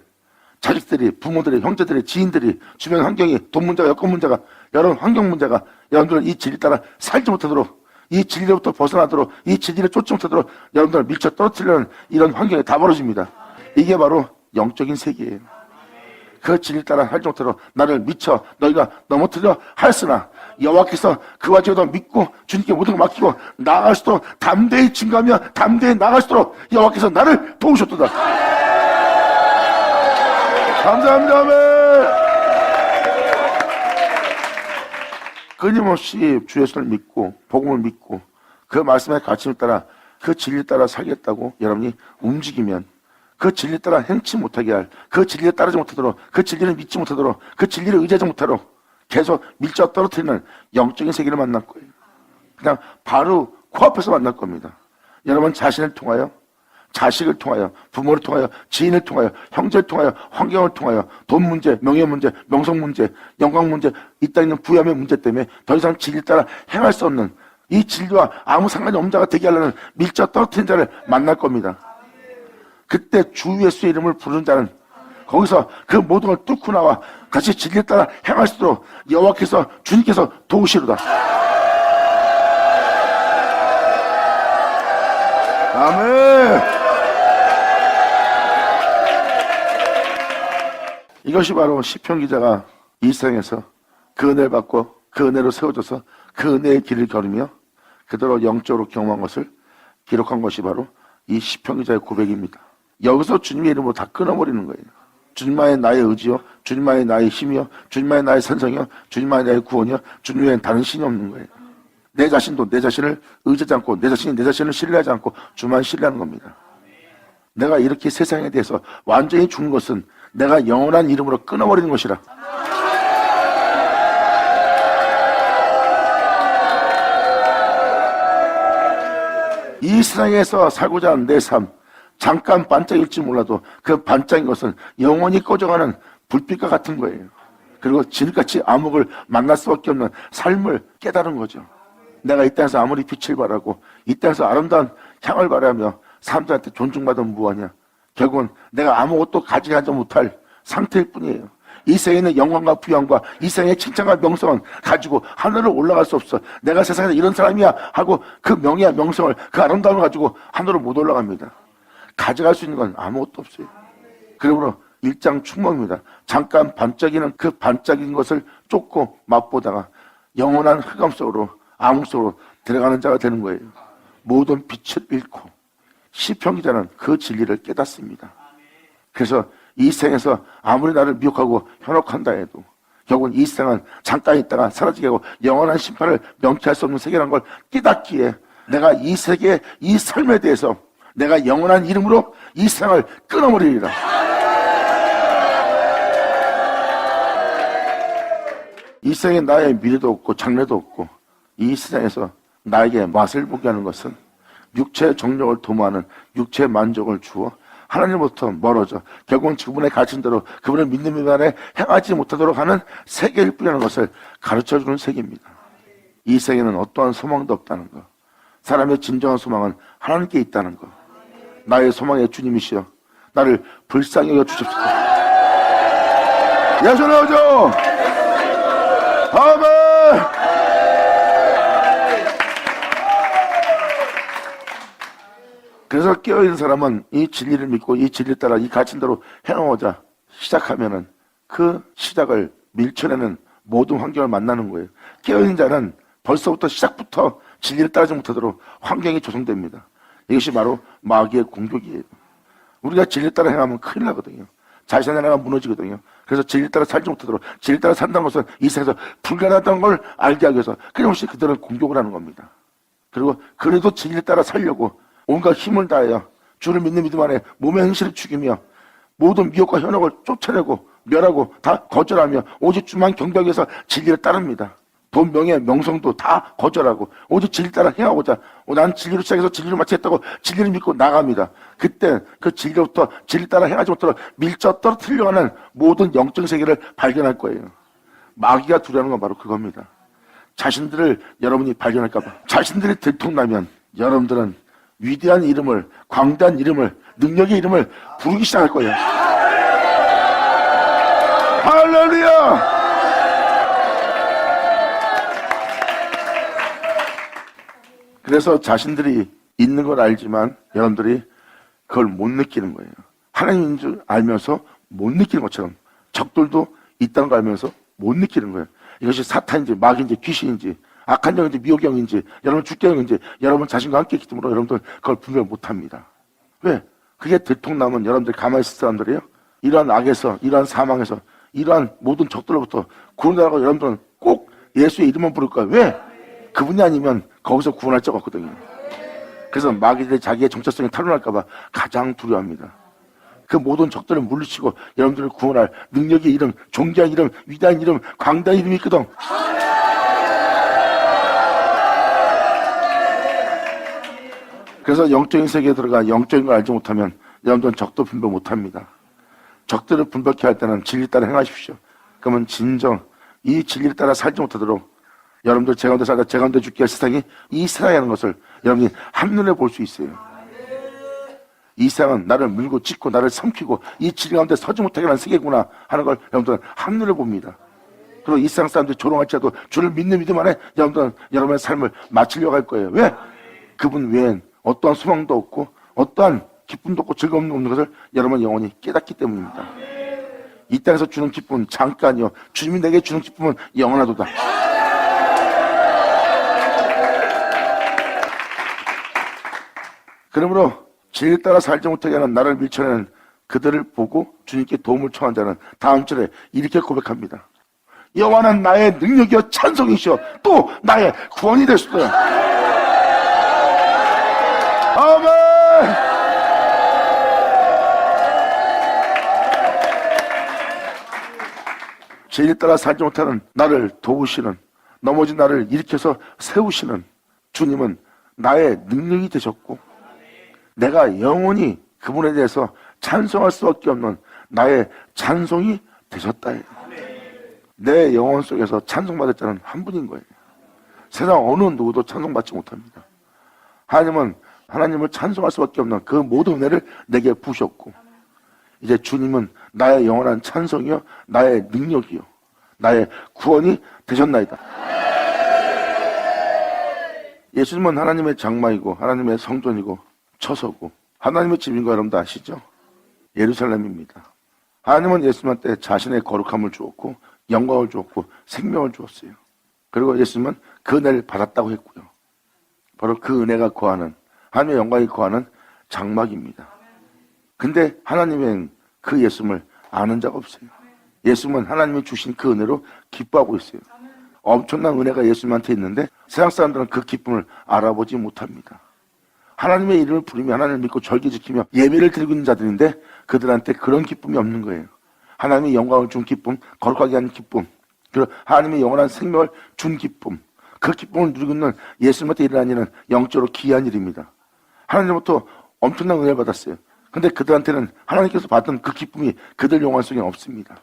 Speaker 1: 자식들이, 부모들이, 형제들이, 지인들이, 주변 환경이, 돈 문제가, 여건 문제가, 여러 환경 문제가 여러분들은 이 진리 따라 살지 못하도록, 이 진리로부터 벗어나도록, 이 진리를 쫓지 못하도록 여러분들을 밀쳐 떨어뜨리려는 이런 환경이 다 벌어집니다. 이게 바로 영적인 세계예요. 그 진리 따라 살지 못하도록 나를 미쳐 너희가 넘어뜨려 하였으나 여호와께서 그와 저도 믿고 주님께 모든 걸 맡기고 나아갈 수 있도록 담대히 증거하며 담대히 나아갈 수 있도록 여호와께서 나를 도우셨도다. 감사합니다. 아멘. 끊임없이 주 예수를 믿고 복음을 믿고 그 말씀의 가르침을 따라 그 진리 따라 살겠다고 여러분이 움직이면, 그 진리 따라 행치 못하게 할, 그 진리에 따르지 못하도록, 그 진리를 믿지 못하도록, 그 진리를 의지하지 못하도록 계속 밀쳐 떨어뜨리는 영적인 세계를 만날 거예요. 그냥 바로 코앞에서 만날 겁니다. 여러분 자신을 통하여 자식을 통하여, 부모를 통하여, 지인을 통하여, 형제를 통하여, 환경을 통하여, 돈 문제, 명예 문제, 명성 문제, 영광 문제, 이 땅에 있는 부함의 문제 때문에 더 이상 진리를 따라 행할 수 없는 이 진리와 아무 상관이 없는 자가 되게 하려는 밀접 떨어뜨린 자를 만날 겁니다. 그때 주 예수의 이름을 부르는 자는 거기서 그 모든 걸 뚫고 나와 같이 진리를 따라 행할 수 있도록 여호와께서 주님께서 도우시로다. 아멘. 이것이 바로 시편 기자가 이 세상에서 그 은혜를 받고 그 은혜로 세워져서 그 은혜의 길을 걸으며 그대로 영적으로 경험한 것을 기록한 것이 바로 이 시편 기자의 고백입니다. 여기서 주님의 이름으로 다 끊어버리는 거예요. 주님만이 나의 의지요, 주님만이 나의 힘이요, 주님만이 나의 산성이요, 주님만이 나의 구원이요, 주님 외엔 다른 신이 없는 거예요. 내 자신도 내 자신을 의지하지 않고 내 자신이 내 자신을 신뢰하지 않고 주만 신뢰하는 겁니다. 내가 이렇게 세상에 대해서 완전히 죽는 것은 내가 영원한 이름으로 끊어버리는 것이라. 이 세상에서 살고자 하는 내 삶, 잠깐 반짝일지 몰라도 그 반짝인 것은 영원히 꺼져가는 불빛과 같은 거예요. 그리고 진흙같이 암흑을 만날 수밖에 없는 삶을 깨달은 거죠. 내가 이 땅에서 아무리 빛을 발하고 이 땅에서 아름다운 향을 발하며 사람들한테 존중받으면 무엇하냐. 결국은 내가 아무것도 가져가지 못할 상태일 뿐이에요. 이 세상에 있는 영광과 부양과 이 세상의 칭찬과 명성은 가지고 하늘로 올라갈 수 없어. 내가 세상에서 이런 사람이야 하고 그 명예와 명성을 그 아름다움을 가지고 하늘로 못 올라갑니다. 가져갈 수 있는 건 아무것도 없어요. 그러므로 일장춘몽입니다. 잠깐 반짝이는 그 반짝인 것을 쫓고 맛보다가 영원한 흑암 속으로 암흑 속으로 들어가는 자가 되는 거예요. 모든 빛을 잃고 시편 기자는 그 진리를 깨닫습니다. 그래서 이 생에서 아무리 나를 미혹하고 현혹한다 해도 결국은 이 세상은 잠깐 있다가 사라지게 하고 영원한 심판을 명쾌할 수 없는 세계라는 걸 깨닫기에 내가 이 세계, 이 삶에 대해서 내가 영원한 이름으로 이 세상을 끊어버리리라. 이 세상에 나의 미래도 없고 장래도 없고 이 세상에서 나에게 맛을 보게 하는 것은 육체의 정력을 도모하는 육체의 만족을 주어 하나님으로부터 멀어져 결국은 그분의 가르침대로 그분의 믿는 미만에 행하지 못하도록 하는 세계일 뿐이라는 것을 가르쳐주는 세계입니다. 이 세계는 어떠한 소망도 없다는 것, 사람의 진정한 소망은 하나님께 있다는 것, 나의 소망의 주님이시여 나를 불쌍히 여겨주십시오. 예수 나오죠. 아멘. 그래서 깨어있는 사람은 이 진리를 믿고 이 진리를 따라 이 가르침대로 행하고자 시작하면은 그 시작을 밀쳐내는 모든 환경을 만나는 거예요. 깨어있는 자는 벌써부터 시작부터 진리를 따르지 못하도록 환경이 조성됩니다. 이것이 바로 마귀의 공격이에요. 우리가 진리를 따라 행하면 큰일 나거든요. 자신의 나라가 무너지거든요. 그래서 진리를 따라 살지 못하도록 진리를 따라 산다는 것은 이 세상에서 불가능하다는 걸 알게 하기 위해서 끊임없이 그들은 공격을 하는 겁니다. 그리고 그래도 진리를 따라 살려고 온갖 힘을 다하여 주를 믿는 믿음 안에 몸의 행실을 죽이며 모든 미혹과 현혹을 쫓아내고 멸하고 다 거절하며 오직 주만 경배하기 위해서 진리를 따릅니다. 돈, 명예, 명성도 다 거절하고 오직 진리를 따라 행하고자 난 진리로 시작해서 진리로 마치겠다고 진리를 믿고 나갑니다. 그때 그 진리로부터 진리 따라 행하지 못하도록 밀접 떨어뜨리려고 하는 모든 영적 세계를 발견할 거예요. 마귀가 두려워하는 건 바로 그겁니다. 자신들을 여러분이 발견할까 봐. 자신들이 들통나면 여러분들은 위대한 이름을, 광대한 이름을, 능력의 이름을 부르기 시작할 거예요. 할렐루야! 그래서 자신들이 있는 걸 알지만 여러분들이 그걸 못 느끼는 거예요. 하나님인 줄 알면서 못 느끼는 것처럼 적들도 있다는 걸 알면서 못 느끼는 거예요. 이것이 사탄인지 마귀인지 귀신인지 악한 영인지 미혹의 영인지 여러분 주께 영인지 여러분 자신과 함께 있기 때문에 여러분들 그걸 분별 못합니다. 왜? 그게 들통나면 여러분들 가만히 있을 사람들이에요. 이러한 악에서 이러한 사망에서 이러한 모든 적들로부터 구원하라고 여러분들은 꼭 예수의 이름만 부를 거예요. 왜? 그분이 아니면 거기서 구원할 자가 없거든요. 그래서 마귀들이 자기의 정체성이 탄로날까 봐 가장 두려워합니다. 그 모든 적들을 물리치고 여러분들을 구원할 능력의 이름, 존귀한 이름, 위대한 이름, 광대한 이름이 있거든. 그래서 영적인 세계에 들어가 영적인 걸 알지 못하면 여러분들은 적도 분별 못합니다. 적들을 분별케 할 때는 진리 따라 행하십시오. 그러면 진정 이 진리를 따라 살지 못하도록 여러분들 제 가운데 살다 제 가운데 죽게 할 세상이 이 세상이라는 것을 여러분이 한눈에 볼 수 있어요. 이 세상은 나를 물고 찢고 나를 삼키고 이 진리 가운데 서지 못하게 하는 세계구나 하는 걸 여러분들은 한눈에 봅니다. 그리고 이 세상 사람들이 조롱할지라도 주를 믿는 믿음 안에 여러분들은 여러분의 삶을 마치려고 할 거예요. 왜? 그분 외엔 어떠한 소망도 없고 어떠한 기쁨도 없고 즐거움도 없는 것을 여러분 영혼이 깨닫기 때문입니다. 이 땅에서 주는 기쁨은 잠깐이요 주님이 내게 주는 기쁨은 영원하도다. 그러므로 진리 따라 살지 못하게 하는 나를 밀쳐내는 그들을 보고 주님께 도움을 청한 자는 다음 절에 이렇게 고백합니다. 여호와는 나의 능력이요 찬송이시여 또 나의 구원이 되소서. 아멘. 진리 따라 살지 못하는 나를 도우시는 넘어진 나를 일으켜서 세우시는 주님은 나의 능력이 되셨고 내가 영원히 그분에 대해서 찬송할 수밖에 없는 나의 찬송이 되셨다. 내 영혼 속에서 찬송받을 자는 한 분인 거예요. 세상 어느 누구도 찬송받지 못합니다. 하나님은 하나님을 찬송할 수밖에 없는 그 모든 은혜를 내게 부으셨고 이제 주님은 나의 영원한 찬송이요 나의 능력이요 나의 구원이 되셨나이다. 예수님은 하나님의 장막이고 하나님의 성전이고 처소고 하나님의 집인 거 여러분도 아시죠? 예루살렘입니다. 하나님은 예수님한테 자신의 거룩함을 주었고 영광을 주었고 생명을 주었어요. 그리고 예수님은 그 은혜를 받았다고 했고요. 바로 그 은혜가 거하는 하나님의 영광이 거하는 장막입니다. 근데 하나님은 그 예수님을 아는 자가 없어요. 예수님은 하나님이 주신 그 은혜로 기뻐하고 있어요. 엄청난 은혜가 예수님한테 있는데 세상 사람들은 그 기쁨을 알아보지 못합니다. 하나님의 이름을 부르며 하나님을 믿고 절기 지키며 예배를 드리고 있는 자들인데 그들한테 그런 기쁨이 없는 거예요. 하나님의 영광을 준 기쁨, 거룩하게 하는 기쁨, 그리고 하나님의 영원한 생명을 준 기쁨, 그 기쁨을 누리고 있는 예수님한테 일어난 일은 영적으로 기이한 일입니다. 하나님부터 엄청난 은혜를 받았어요. 근데 그들한테는 하나님께서 받은 그 기쁨이 그들 영혼 속에 없습니다.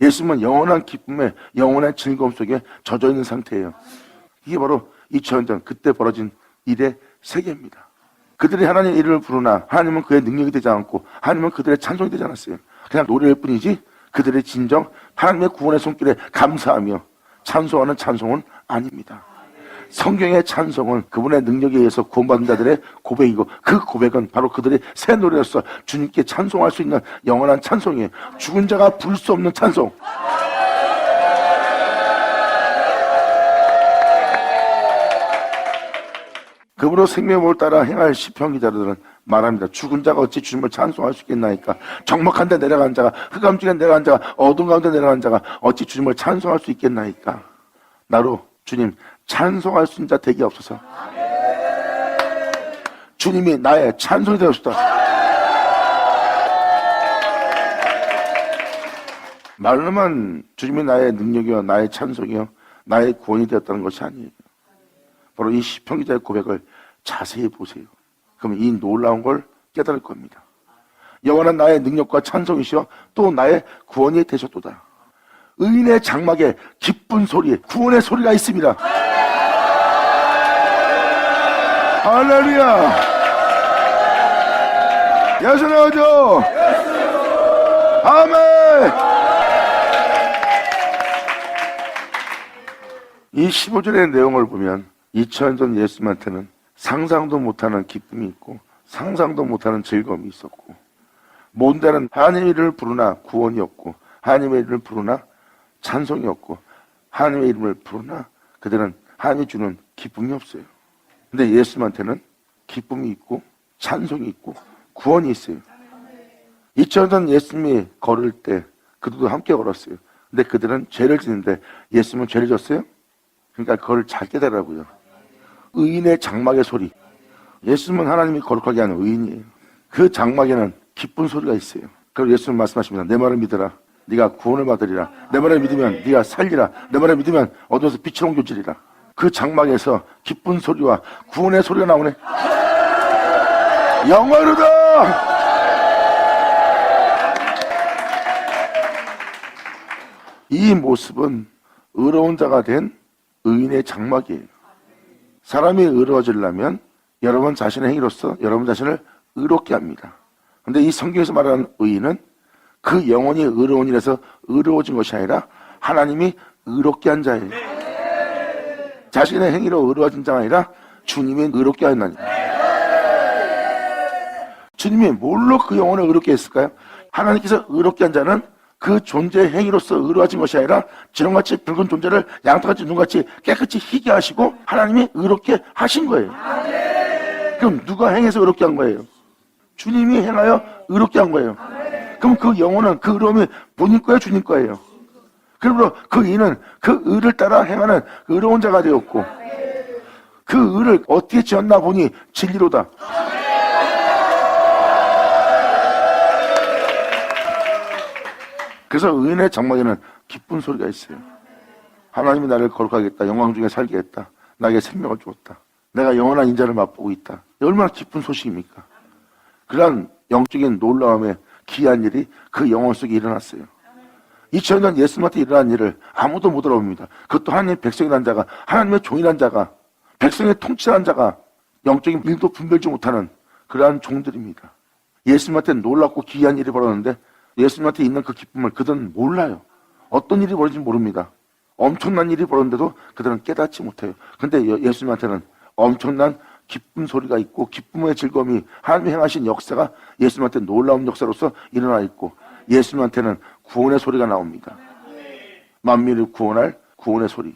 Speaker 1: 예수님은 영원한 기쁨에 영원한 즐거움 속에 젖어 있는 상태예요. 이게 바로 2000년 전 그때 벌어진 일의 세계입니다. 그들이 하나님의 이름을 부르나 하나님은 그의 능력이 되지 않고 하나님은 그들의 찬송이 되지 않았어요. 그냥 노래일 뿐이지 그들의 진정 하나님의 구원의 손길에 감사하며 찬송하는 찬송은 아닙니다. 성경의 찬송은 그분의 능력에 의해서 구원받은 자들의 고백이고 그 고백은 바로 그들의 새 노래로서 주님께 찬송할 수 있는 영원한 찬송이에요. 죽은 자가 부를 수 없는 찬송. 그분으로 생명을 따라 행할 시편 기자들은 말합니다. 죽은 자가 어찌 주님을 찬송할 수 있겠나이까. 적막한 데 내려간 자가 흑암중에 내려간 자가 어둠 가운데 내려간 자가 어찌 주님을 찬송할 수 있겠나이까. 나로 주님 찬송할 수 있는 자 되게 없어서 주님이 나의 찬송이 되었다. 말로만 주님이 나의 능력이요 나의 찬송이요 나의 구원이 되었다는 것이 아니에요. 바로 이 시편 기자의 고백을 자세히 보세요. 그러면 이 놀라운 걸 깨달을 겁니다. 여호와는 나의 능력과 찬송이시여 또 나의 구원이 되셨도다. 의인의 장막에 기쁜 소리, 구원의 소리가 있습니다. 할렐루야. 예수 나오죠. 아멘. 이 15절의 내용을 보면 2000년 전 예수님한테는 상상도 못하는 기쁨이 있고 상상도 못하는 즐거움이 있었고 모든 데는 하나님의 이름을 부르나 구원이 없고 하나님의 이름을 부르나 찬송이 없고 하나님의 이름을 부르나 그들은 하나님이 주는 기쁨이 없어요. 근데 예수님한테는 기쁨이 있고 찬송이 있고 구원이 있어요. 2000년 전 예수님이 걸을 때 그들도 함께 걸었어요. 근데 그들은 죄를 짓는데 예수님은 죄를 졌어요? 그러니까 그걸 잘 깨달으라고요. 의인의 장막의 소리. 예수님은 하나님이 거룩하게 하는 의인이에요. 그 장막에는 기쁜 소리가 있어요. 그리고 예수님 말씀하십니다. 내 말을 믿어라. 네가 구원을 받으리라. 내 말을 믿으면 네가 살리라. 내 말을 믿으면 어두워서 빛을 옮겨지리라. 그 장막에서 기쁜 소리와 구원의 소리가 나오네. 영원하다. 이 모습은 의로운 자가 된 의인의 장막이에요. 사람이 의로워지려면 여러분 자신의 행위로서 여러분 자신을 의롭게 합니다. 근데 이 성경에서 말하는 의인은 그 영혼이 의로운 일에서 의로워진 것이 아니라 하나님이 의롭게 한 자예요. 자신의 행위로 의로워진 자가 아니라 주님이 의롭게 하나님. 주님이 뭘로 그 영혼을 의롭게 했을까요? 하나님께서 의롭게 한 자는 그 존재의 행위로서 의로워진 것이 아니라 지렁같이 붉은 존재를 양털같이 눈같이 깨끗이 희게 하시고 하나님이 의롭게 하신 거예요. 그럼 누가 행해서 의롭게 한 거예요? 주님이 행하여 의롭게 한 거예요. 그럼 그 영혼은 그 의로움이 본인 거예요, 주님 거예요? 그러므로 그 의는 그 의를 따라 행하는 의로운 자가 되었고 그 의를 어떻게 지었나 보니 진리로다. 그래서 의인의 장막에는 기쁜 소리가 있어요. 하나님이 나를 거룩하겠다. 영광 중에 살게 했다. 나에게 생명을 주었다. 내가 영원한 인자를 맛보고 있다. 얼마나 기쁜 소식입니까? 그러한 영적인 놀라움에 귀한 일이 그 영혼 속에 일어났어요. 2000년 예수님한테 일어난 일을 아무도 못 알아봅니다. 그것도 하나님의 백성이란 자가, 하나님의 종이란 자가, 백성의 통치란 자가 영적인 일도 분별지 못하는 그러한 종들입니다. 예수님한테 놀랍고 귀한 일이 벌어졌는데 예수님한테 있는 그 기쁨을 그들은 몰라요. 어떤 일이 벌어진지 모릅니다. 엄청난 일이 벌어졌는데도 그들은 깨닫지 못해요. 근데 예수님한테는 엄청난 기쁨 소리가 있고 기쁨의 즐거움이 하나님이 행하신 역사가 예수님한테 놀라운 역사로서 일어나 있고 예수님한테는 구원의 소리가 나옵니다. 만민을 구원할 구원의 소리.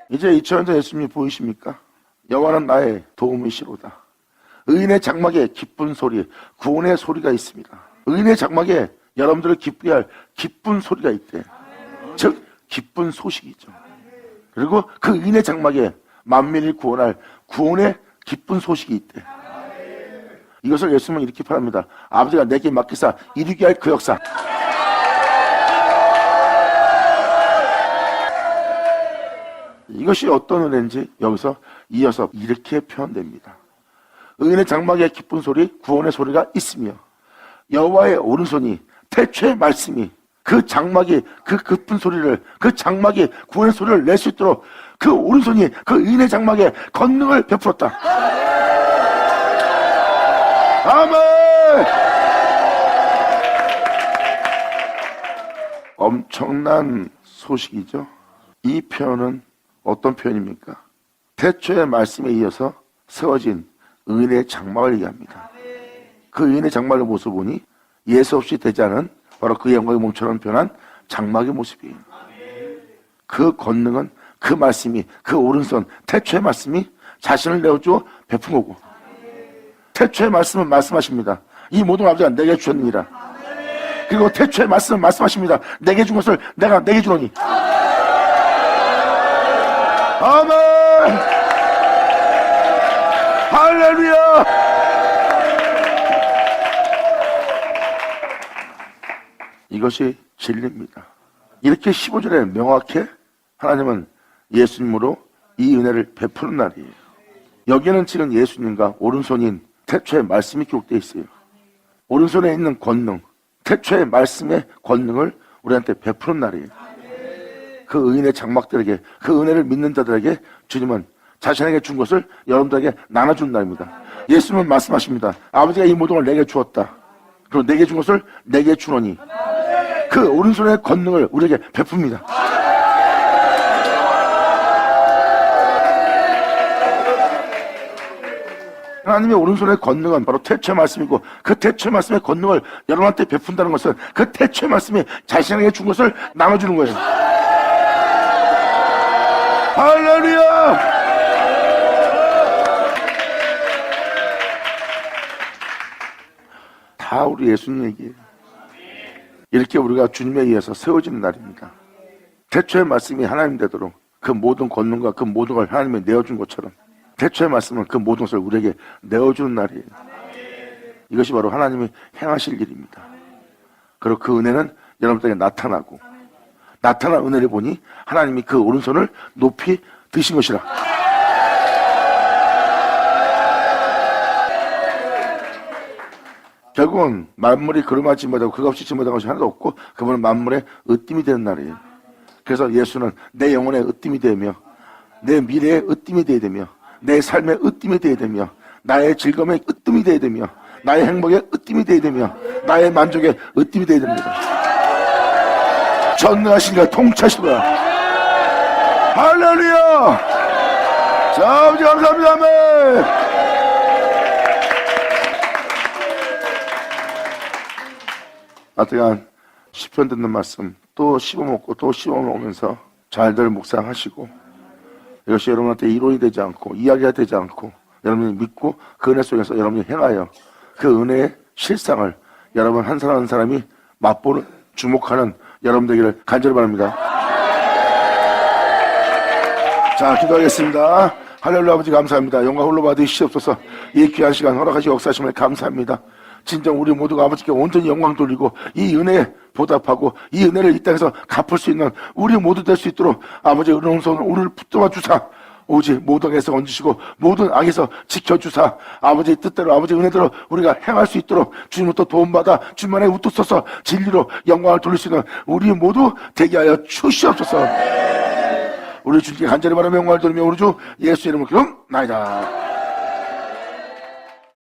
Speaker 1: 이제 2000년 전 예수님이 보이십니까? 여호와는 나의 도움이시로다. 의인의 장막에 기쁜 소리, 구원의 소리가 있습니다. 의인의 장막에 여러분들을 기쁘게 할 기쁜 소리가 있대. 즉 기쁜 소식이죠. 그리고 그 의인의 장막에 만민을 구원할 구원의 기쁜 소식이 있대. 이것을 예수님은 이렇게 말합니다. 아버지가 내게 맡기사 이루게 할 그 역사. 이것이 어떤 은혜인지 여기서 이어서 이렇게 표현됩니다. 의인의 장막에 기쁜 소리, 구원의 소리가 있으며 여호와의 오른손이 태초의 말씀이 그 장막이 그 기쁜 소리를 그 장막이 구원의 소리를 낼 수 있도록 그 오른손이 그 의인의 장막에 권능을 베풀었다. 아멘. 엄청난 소식이죠. 이 표현은 어떤 표현입니까? 태초의 말씀에 이어서 세워진 의인의 장막을 얘기합니다. 그 의인의 장막의 모습을 보니 예수 없이 되지 않은 바로 그 영광의 몸처럼 변한 장막의 모습이에요. 그 권능은 그 말씀이 그 오른손 태초의 말씀이 자신을 내어주어 베푼 거고 태초의 말씀은 말씀하십니다. 이 모든 아버지가 내게 주셨느니라. 그리고 태초의 말씀은 말씀하십니다. 내게 준 것을 내가 내게 주노니. 아멘. 할렐루야. 이것이 진리입니다. 이렇게 15절에 명확히 하나님은 예수님으로 이 은혜를 베푸는 날이에요. 여기에는 지금 예수님과 오른손인 태초의 말씀이 기록되어 있어요. 오른손에 있는 권능, 태초의 말씀의 권능을 우리한테 베푸는 날이에요. 그 의인의 장막들에게, 그 은혜를 믿는 자들에게 주님은 자신에게 준 것을 여러분들에게 나눠주는 날입니다. 예수님은 말씀하십니다. 아버지가 이 모든 걸 내게 주었다. 그리고 내게 준 것을 내게 주노니 그 오른손의 권능을 우리에게 베풉니다. 하나님의 오른손의 권능은 바로 태초의 말씀이고 그 태초의 말씀의 권능을 여러분한테 베푼다는 것은 그 태초의 말씀이 자신에게 준 것을 나눠주는 거예요. 할렐루야! 다 우리 예수님 얘기예요. 이렇게 우리가 주님에 의해서 세워지는 날입니다. 태초의 말씀이 하나님 되도록 그 모든 권능과 그 모든 걸 하나님이 내어준 것처럼 태초의 말씀은 그 모든 것을 우리에게 내어주는 날이에요. 이것이 바로 하나님이 행하실 일입니다. 그리고 그 은혜는 여러분들에게 나타나고 나타난 은혜를 보니 하나님이 그 오른손을 높이 드신 것이라. 결국은 만물이 그름하지 못하고 그가 없이 지 못한 것이 하나도 없고 그분은 만물의 으뜸이 되는 날이에요. 그래서 예수는 내 영혼의 으뜸이 되며 내 미래의 으뜸이 되어야 되며 내 삶의 으뜸이 되어야 되며 나의 즐거움의 으뜸이 되어야 되며 나의 행복의 으뜸이 되어야 되며 나의 만족의 으뜸이 되어야 됩니다. 전능하신가 통치하시라. 할렐루야. 자, 아버지 감사합니다. 아멘. 하여간 시편 듣는 말씀 또 씹어먹고 또 씹어먹으면서 잘들 묵상하시고 이것이 여러분한테 이론이 되지 않고 이야기가 되지 않고 여러분이 믿고 그 은혜 속에서 여러분이 행하여 그 은혜의 실상을 여러분 한 사람 한 사람이 맛보는 주목하는 여러분 되기를 간절히 바랍니다. 자, 기도하겠습니다. 할렐루야. 아버지 감사합니다. 영광 홀로 받으시옵소서. 이 귀한 시간 허락하시고 역사하심을 감사합니다. 진정 우리 모두가 아버지께 온전히 영광 돌리고 이 은혜에 보답하고 이 은혜를 이 땅에서 갚을 수 있는 우리 모두 될 수 있도록 아버지 은혜로운 손을 우리를 붙들어 주사 오직 모든 악에서 건지시고 모든 악에서 지켜주사 아버지 뜻대로 아버지 은혜대로 우리가 행할 수 있도록 주님부터 도움받아 주님만에 우뚝서서 진리로 영광을 돌릴 수 있는 우리 모두 되게 하여 주시옵소서. 우리 주님께 간절히 바라며 영광을 돌리며 우리 주 예수 이름으로 기도나이다.